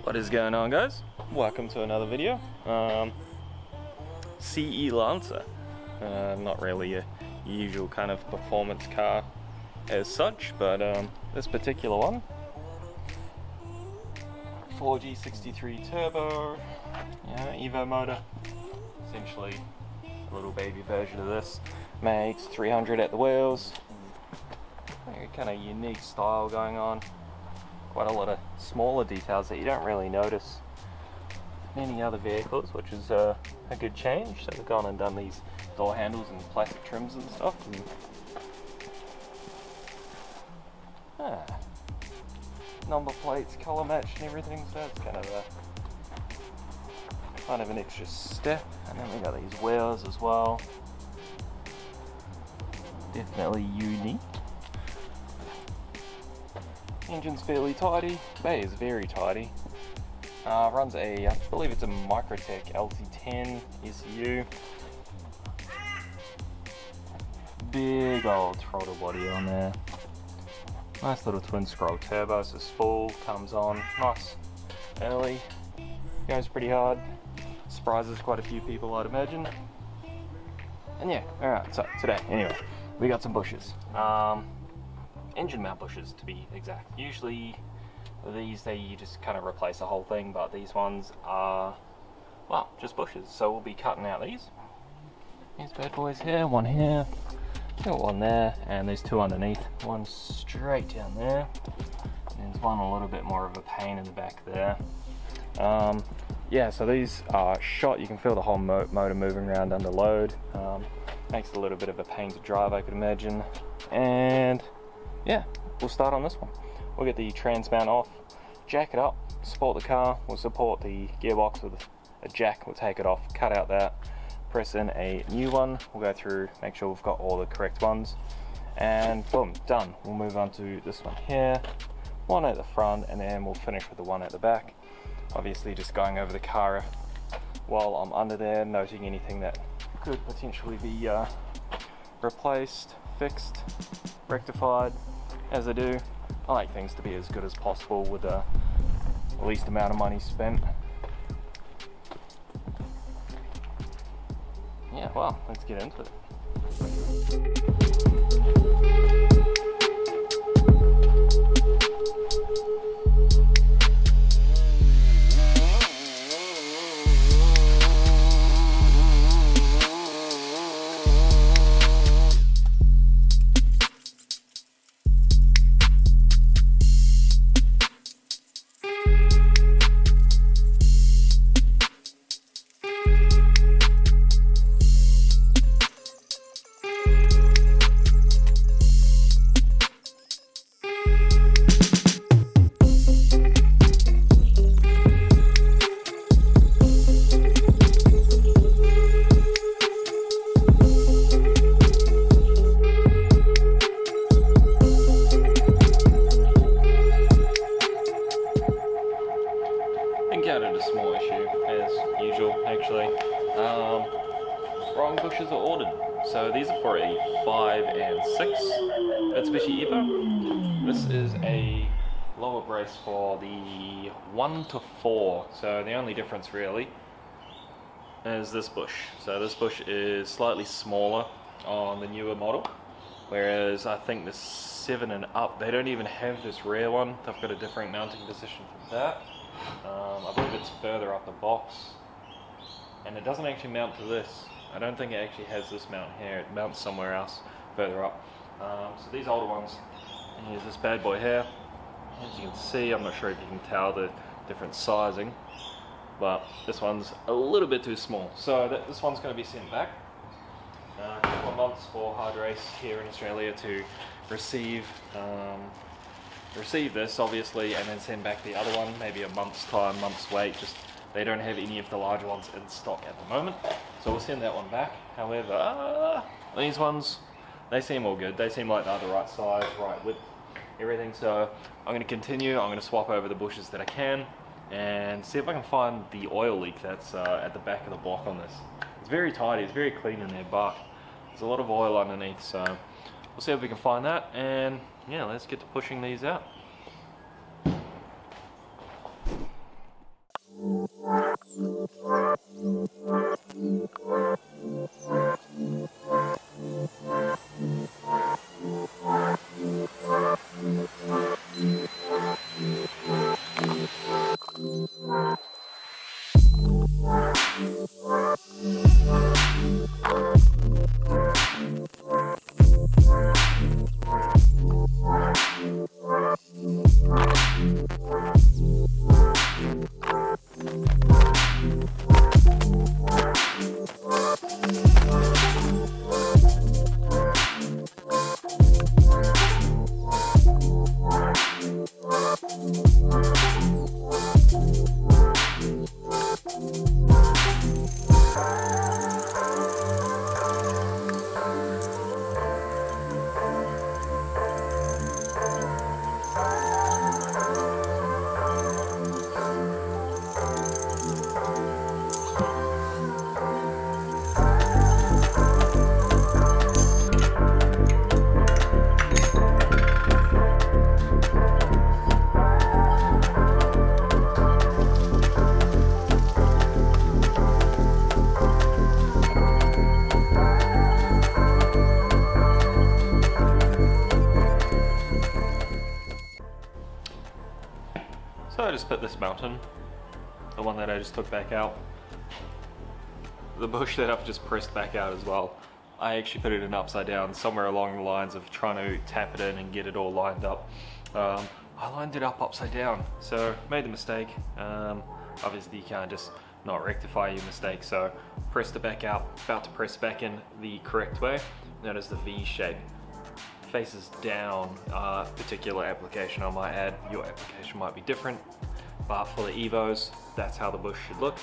What is going on, guys? Welcome to another video. CE Lancer. Not really a usual kind of performance car as such, but this particular one, 4G63 turbo, EVO motor, essentially a little baby version of this. Makes 300 at the wheels. Kind of unique style going on. Quite a lot of smaller details that you don't really notice in any other vehicles, which is a good change. So we've gone and done these door handles and plastic trims and stuff. And, number plates, color matched and everything, so that's kind of an extra step. And then we got these wheels as well. Definitely unique. Engine's fairly tidy, bay is very tidy. Runs I believe it's a Microtech LT10 ECU. Big old throttle body on there. Nice little twin scroll turbo, so spool comes on nice early. Goes pretty hard. Surprises quite a few people, I'd imagine. And yeah, alright, so today, anyway, we got some bushes. Engine mount bushes to be exact. Usually these you just kind of replace the whole thing, but these ones are, well, just bushes. So we'll be cutting out these bad boys here, one here, got one there, and there's two underneath, one straight down there, and there's one a little bit more of a pain in the back there. Yeah, so these are shot, you can feel the whole motor moving around under load. Makes it a little bit of a pain to drive, I could imagine. And yeah, we'll start on this one. We'll get the trans mount off, jack it up, support the car, we'll support the gearbox with a jack, we'll take it off, cut out that, press in a new one, we'll go through, make sure we've got all the correct ones, and boom, done. We'll move on to this one here, one at the front, and then we'll finish with the one at the back. Obviously just going over the car while I'm under there, noting anything that could potentially be replaced, fixed, rectified. As I do, I like things to be as good as possible with the least amount of money spent. Yeah, well, let's get into it. Encountered a small issue, as usual, actually. Wrong bushes are ordered. So these are for a 5 and 6 Mitsubishi EVO. This is a lower brace for the 1 to 4. So the only difference really is this bush. So this bush is slightly smaller on the newer model, whereas I think the 7 and up, they don't even have this rear one. They've got a different mounting position for that. I believe it's further up the box, and it doesn't actually mount to this. I don't think it actually has this mount here. It mounts somewhere else further up. So these older ones, and here's this bad boy here. As you can see, I'm not sure if you can tell the different sizing, but this one's a little bit too small. So this one's going to be sent back. A couple of months for Hardrace here in Australia to receive this, obviously, and then send back the other one, maybe a month's time, month's wait. Just they don't have any of the larger ones in stock at the moment, so we'll send that one back. However, these ones, they seem all good. They seem like they're the right size, right width, everything. So I'm going to continue. I'm going to swap over the bushes that I can and see if I can find the oil leak that's at the back of the block on this. It's very tidy, it's very clean in there, but there's a lot of oil underneath, so we'll see if we can find that, and yeah, let's get to pushing these out. So I just put this mountain, the one that I just took back out, the bush that I've just pressed back out as well. I actually put it in upside down, somewhere along the lines of trying to tap it in and get it all lined up. I lined it up upside down, so made the mistake. Obviously you can't just not rectify your mistake, so pressed it back out, about to press back in the correct way. Notice the V shape. Faces down, particular application I might add. Your application might be different, but for the EVOs, that's how the bush should look,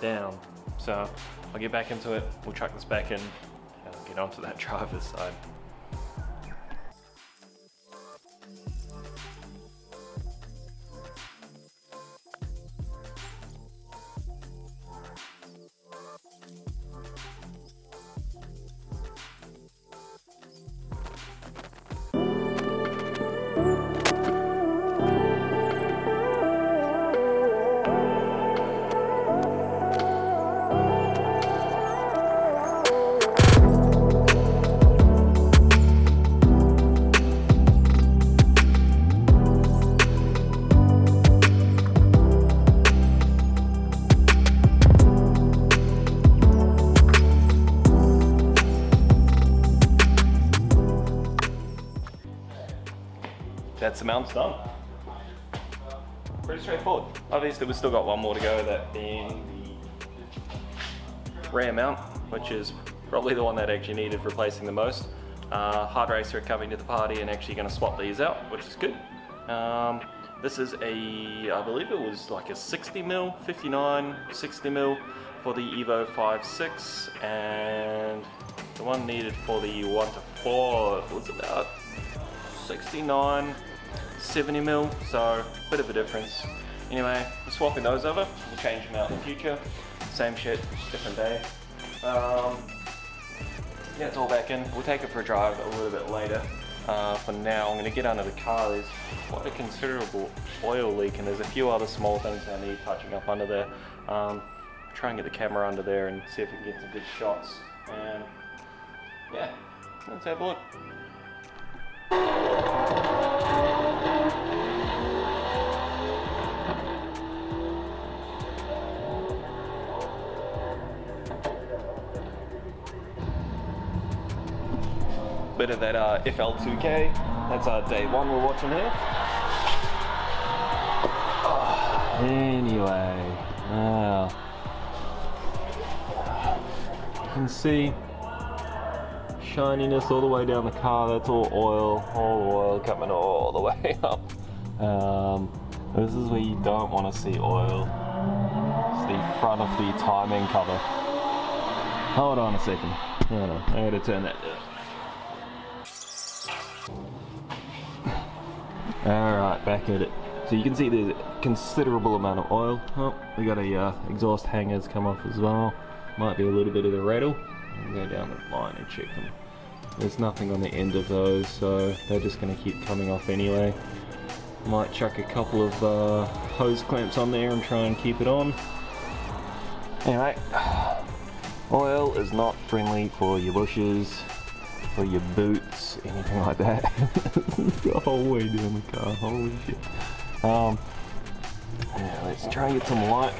down. So I'll get back into it, we'll chuck this back in, and I'll get onto that driver's side. That's the mount's done. Pretty straightforward. Obviously we've still got one more to go, that being the rear mount, which is probably the one that actually needed replacing the most. Hardrace are coming to the party and actually going to swap these out, which is good. This is a, I believe it was like a 60mm, 59, 60mm for the EVO 5.6, and the one needed for the 1 to 4 was about 69, 70mm, so a bit of a difference. Anyway, we're swapping those over, we'll change them out in the future. Same shit, different day. Yeah, it's all back in. We'll take it for a drive a little bit later. For now, I'm going to get under the car. There's quite a considerable oil leak, and there's a few other small things I need touching up under there. Try and get the camera under there and see if we can get some good shots. And yeah, let's have a look. Bit of that FL2K, that's day one we're watching here. Anyway, you can see shininess all the way down the car. That's all the oil coming all the way up. This is where you don't want to see oil. It's the front of the timing cover. Hold on a second. Hold on, I gotta turn that down. Alright, back at it. So you can see there's a considerable amount of oil. Oh, we got a exhaust hangers come off as well. Might be a little bit of the rattle. I'll go down the line and check them. There's nothing on the end of those, so they're just going to keep coming off anyway. Might chuck a couple of hose clamps on there and try and keep it on. Anyway, oil is not friendly for your bushes, for your boots, anything like that. The whole way down the car, holy shit. Yeah, let's try and get some light.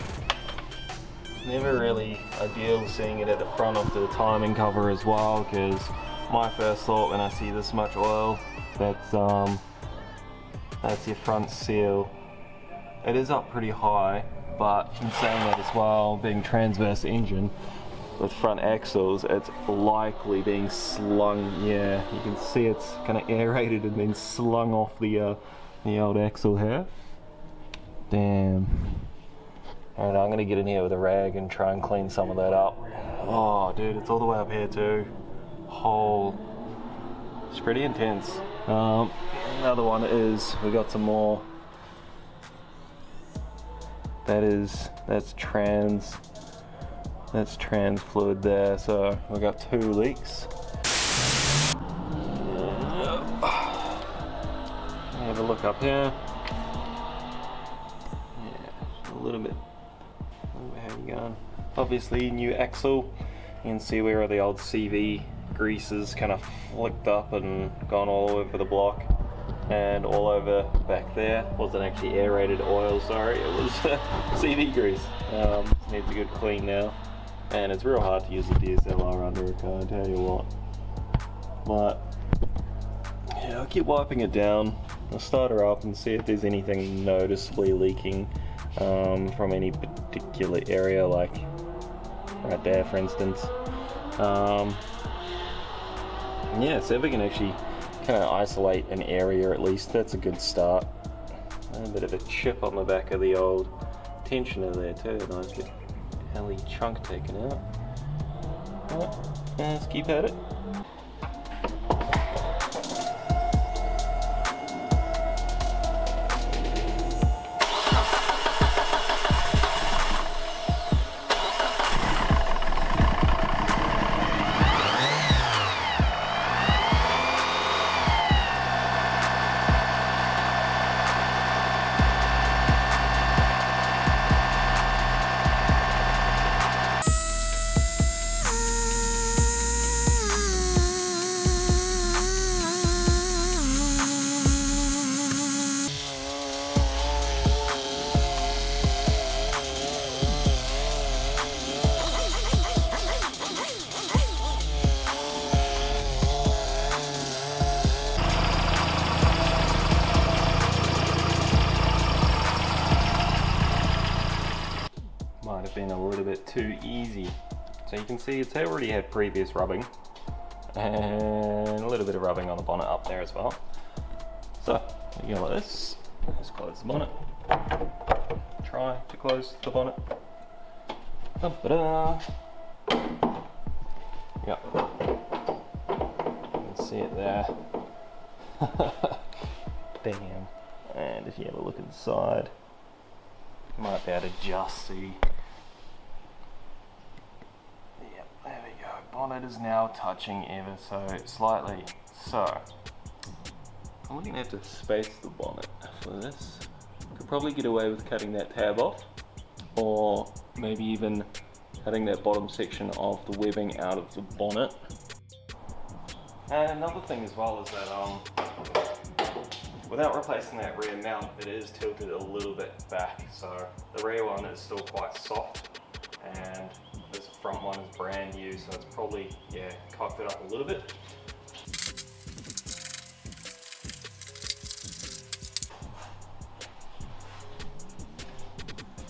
It's never really ideal seeing it at the front of the timing cover as well, because my first thought when I see this much oil, that's your front seal. It is up pretty high, but in saying that as well, being transverse engine with front axles, it's likely being slung. Yeah, you can see it's kind of aerated and then slung off the old axle here. Damn. Alright, I'm gonna get in here with a rag and try and clean some of that up. Oh, dude, it's all the way up here too. It's pretty intense. Another one is, we got some more. That's trans fluid there, so we got 2 leaks. Have a look up here. Yeah, a little bit heavy going. Obviously, new axle. You can see where the old CV greases kind of flicked up and gone all over the block. And all over back there. Wasn't actually aerated oil, sorry, it was CV grease. Needs a good clean now. And it's real hard to use the DSLR under a car, I tell you what. But yeah, I'll keep wiping it down. I'll start her up and see if there's anything noticeably leaking from any particular area, like right there for instance. Yeah, so if we can actually kind of isolate an area at least, that's a good start. A bit of a chip on the back of the old tensioner there too, nice big LE chunk taken out. Alright, let's keep at it. Might have been a little bit too easy. So you can see it's already had previous rubbing and a little bit of rubbing on the bonnet up there as well. So you go like this, just close the bonnet, try to close the bonnet. Da-ba-da. Yep, you can see it there. Damn. And if you have a look inside, you might be able to just see. Yep, there we go. Bonnet is now touching ever so slightly. So, I'm looking at to space the bonnet for this. Could probably get away with cutting that tab off, or maybe even cutting that bottom section of the webbing out of the bonnet. And another thing as well is that without replacing that rear mount, it is tilted a little bit back, so the rear one is still quite soft and this front one is brand new, so it's probably, yeah, cocked it up a little bit.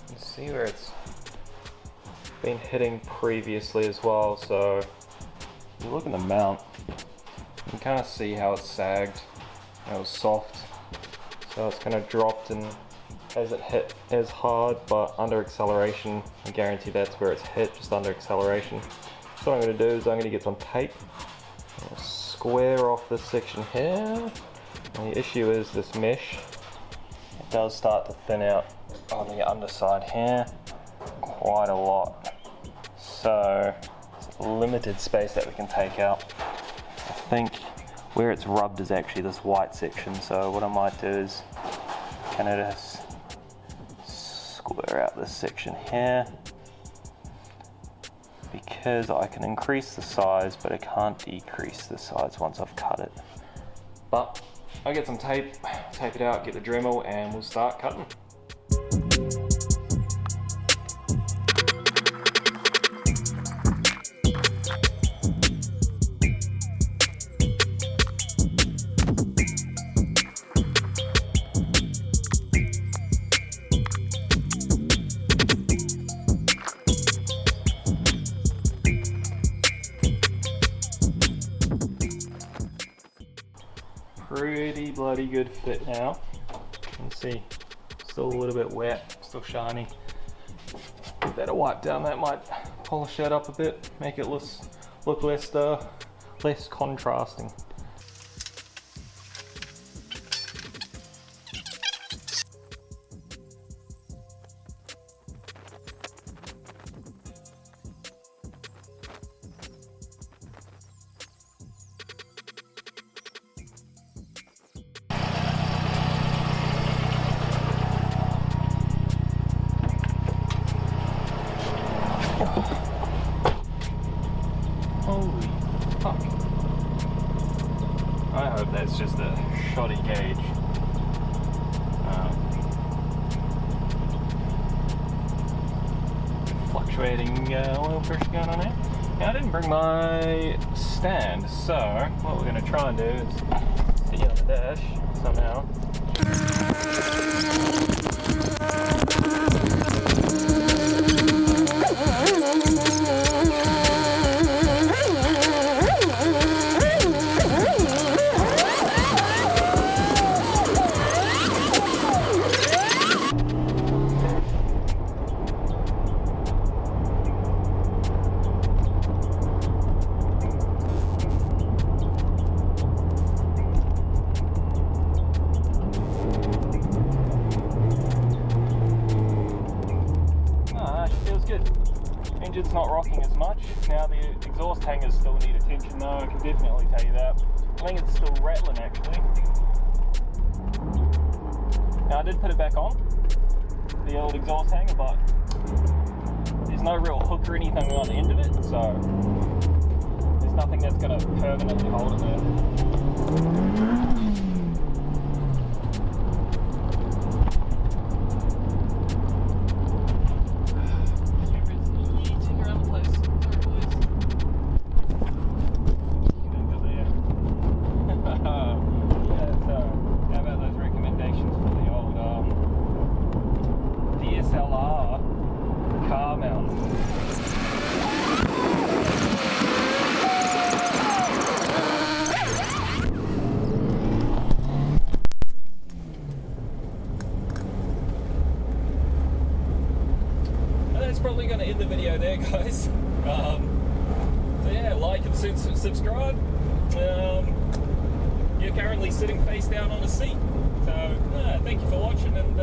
You see where it's been hitting previously as well, so if you look at the mount, you can kind of see how it's sagged. It was soft, so it's kind of dropped and hasn't hit as hard, but under acceleration, I guarantee that's where it's hit, just under acceleration. So what I'm going to do is I'm going to get some tape, square off this section here, and the issue is this mesh, it does start to thin out on the underside here quite a lot, so it's limited space that we can take out. I think where it's rubbed is actually this white section, so what I might do is kind of just square out this section here, because I can increase the size, but I can't decrease the size once I've cut it. But I'll get some tape it out, get the Dremel, and we'll start cutting. Pretty bloody good fit now. You can see, still a little bit wet, still shiny. Better wipe down, that might polish that up a bit, make it look less contrasting. Holy fuck. I hope that's just a shoddy gauge. Fluctuating oil pressure going on there. Now, I didn't bring my stand, so what we're going to try and do is sit you on the dash somehow. Engine's not rocking as much. Now the exhaust hangers still need attention though, I can definitely tell you that. I think it's still rattling actually. Now I did put it back on, the old exhaust hanger, but there's no real hook or anything on the end of it, so there's nothing that's going to permanently hold it there. Probably going to end the video there, guys. So yeah, like and subscribe. You're currently sitting face down on a seat, so thank you for watching, and